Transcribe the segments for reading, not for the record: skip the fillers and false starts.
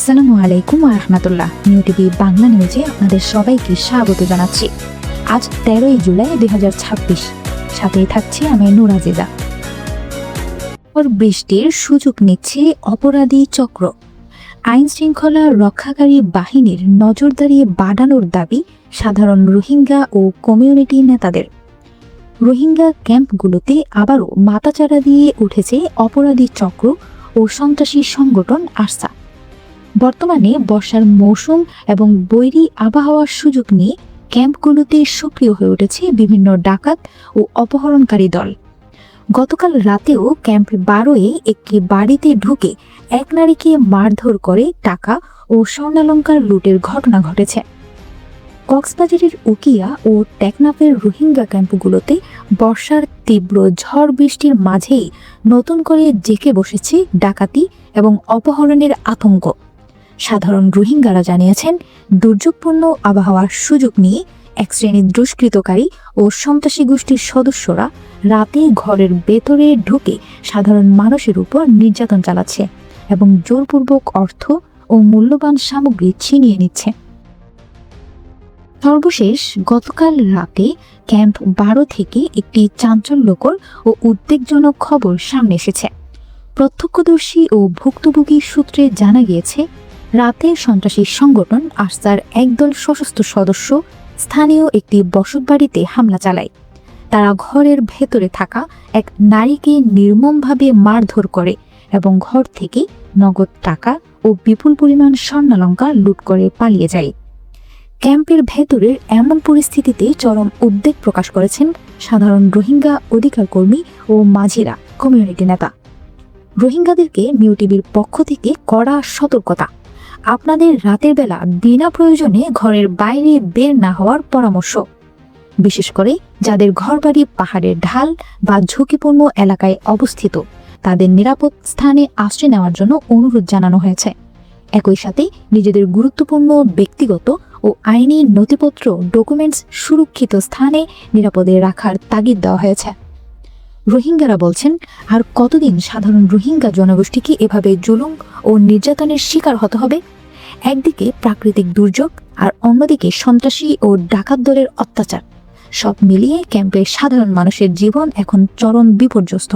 আসসালামু আলাইকুম ওয়া রাহমাতুল্লাহ। নিউ টিভি বাংলা নিউজে আপনাদের সবাইকে স্বাগত জানাচ্ছি। আজ 13ই জুলাই 2026। সাথেই থাকছি আমি নূর আজিজা। বৃষ্টির সুযোগ নিচ্ছে অপরাধী চক্র। আইন শৃঙ্খলা রক্ষাকারী বাহিনীর নজরদারি বাড়ানোর দাবি সাধারণ রোহিঙ্গা ও কমিউনিটি নেতাদের। রোহিঙ্গা ক্যাম্পগুলোতে আবারও মাথাচাড়া দিয়ে উঠেছে অপরাধী চক্র ও সন্ত্রাসী সংগঠন আরসা। বর্তমানে বর্ষার মৌসুম এবং বৈরী আবহাওয়ার সুযোগ নিয়ে ক্যাম্পগুলোতে সক্রিয় হয়ে উঠেছে বিভিন্ন ডাকাত ও অপহরণকারী দল। গতকাল রাতেও ক্যাম্প 12-এ একটি বাড়িতে ঢুকে এক নারীকে মারধর করে টাকা ও স্বর্ণালংকার লুটের ঘটনা ঘটেছে। কক্সবাজারের উকিয়া ও টেকনাফের রোহিঙ্গা ক্যাম্পগুলোতে বর্ষার তীব্র ঝড় বৃষ্টির মাঝেই নতুন করে জেঁকে বসেছে ডাকাতি এবং অপহরণের আতঙ্ক। সাধারণ রোহিঙ্গারা জানিয়েছেন, দুর্যোগপূর্ণ আবহাওয়ার সুযোগ নিয়ে এক শ্রেণীর দুষ্কৃতকারী ও সন্ত্রাসী গোষ্ঠীর সদস্যরা রাতে ঘরের ভেতরে ঢুকে সাধারণ মানুষের উপর নির্যাতন চালাচ্ছে এবং জোরপূর্বক অর্থ ও মূল্যবান সামগ্রী ছিনিয়ে নিচ্ছে। সর্বশেষ গতকাল রাতে ক্যাম্প 12 থেকে একটি চাঞ্চল্যকর ও উদ্বেগজনক খবর সামনে এসেছে। প্রত্যক্ষদর্শী ও ভুক্তভোগী সূত্রে জানা গিয়েছে, রাতে সন্ত্রাসী সংগঠন আরসার একদল সশস্ত্র সদস্য স্থানীয় একটি বসতবাড়িতে হামলা চালায়। তারা ঘরের ভেতরে থাকা এক নারীকে নির্মমভাবে মারধর করে এবং ঘর থেকে নগদ টাকা ও বিপুল পরিমাণ স্বর্ণালংকার লুট করে পালিয়ে যায়। ক্যাম্পের ভেতরের এমন পরিস্থিতিতে চরম উদ্বেগ প্রকাশ করেছেন সাধারণ রোহিঙ্গা অধিকার কর্মী ও মাঝিরা কমিউনিটি নেতা। রোহিঙ্গাদেরকে নিউ টিভির পক্ষ থেকে কড়া সতর্কতা। আপনাদের রাতের বেলা বিনা প্রয়োজনে ঘরের বাইরে বের না হওয়ার পরামর্শ। বিশেষ করে যাদের ঘরবাড়ি পাহাড়ের ঢাল বা ঝুঁকিপূর্ণ এলাকায় অবস্থিত, তাদের নিরাপদ স্থানে আশ্রয় নেওয়ার জন্য অনুরোধ জানানো হয়েছে। একই সাথে নিজেদের গুরুত্বপূর্ণ ব্যক্তিগত ও আইনি নথিপত্র ডকুমেন্টস সুরক্ষিত স্থানে নিরাপদে রাখার তাগিদ দেওয়া হয়েছে। রোহিঙ্গারা বলছেন, আর কতদিন সাধারণ রোহিঙ্গা জনগোষ্ঠীকে এভাবে জুলুম ও নির্যাতনের শিকার হতে হবে? একদিকে প্রাকৃতিক দুর্যোগ আর অন্যদিকে সন্ত্রাসী ও ডাকাত দলের অত্যাচার। সব মিলিয়ে ক্যাম্পের সাধারণ মানুষের জীবন এখন চরম বিপর্যস্ত।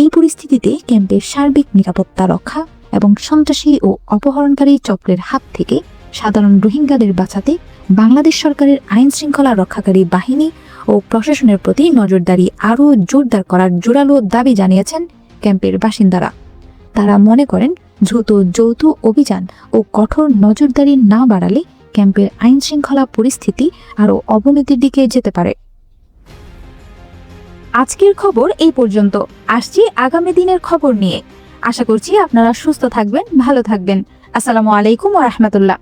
এই পরিস্থিতিতে ক্যাম্পের সার্বিক নিরাপত্তা রক্ষা এবং সন্ত্রাসী ও অপহরণকারী চক্রের হাত থেকে সাধারণ রোহিঙ্গাদের বাঁচাতে বাংলাদেশ সরকারের আইন শৃঙ্খলা রক্ষাকারী বাহিনী ও প্রশাসনের প্রতি নজরদারি আরও জোরদার করার জোরালো দাবি জানিয়েছেন ক্যাম্পের বাসিন্দারা। তারা মনে করেন, দ্রুত যৌথ অভিযান ও কঠোর নজরদারি না বাড়ালে ক্যাম্পের আইন শৃঙ্খলা পরিস্থিতি আরও অবনতির দিকে যেতে পারে। আজকের খবর এই পর্যন্ত। আসছি আগামী দিনের খবর নিয়ে। আশা করছি আপনারা সুস্থ থাকবেন, ভালো থাকবেন। আসসালামু আলাইকুম ওয়া রাহমাতুল্লাহ।